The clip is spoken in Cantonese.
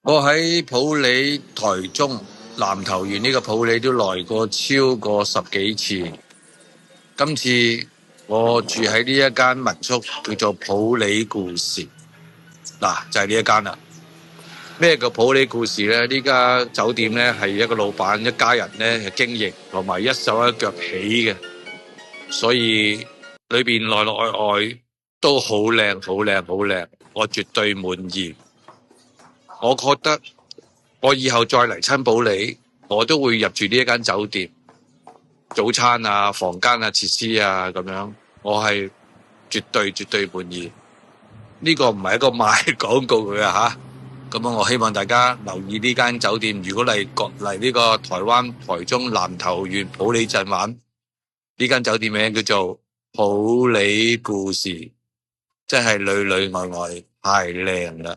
我喺普利台中南投縣呢個普利都來過超過10幾次。今次我住喺呢一間民宿叫做普利故事，嗱就係呢一間啦。咩叫普利故事呢？呢家酒店呢係一個老闆一家人呢經營，同埋一手一腳起嘅，所以裏邊內內外外都好靚，好靚，好靚，我絕對滿意。我覺得我以後再嚟親普利，我都會入住呢一間酒店，早餐啊、房間啊、設施啊咁樣，我係絕對滿意。呢個唔係一個賣廣告嘅吓，咁我希望大家留意呢間酒店。如果嚟呢個台灣台中南投縣普利鎮玩，呢間酒店名叫做普利故事，真係裏裏外外太靚啦。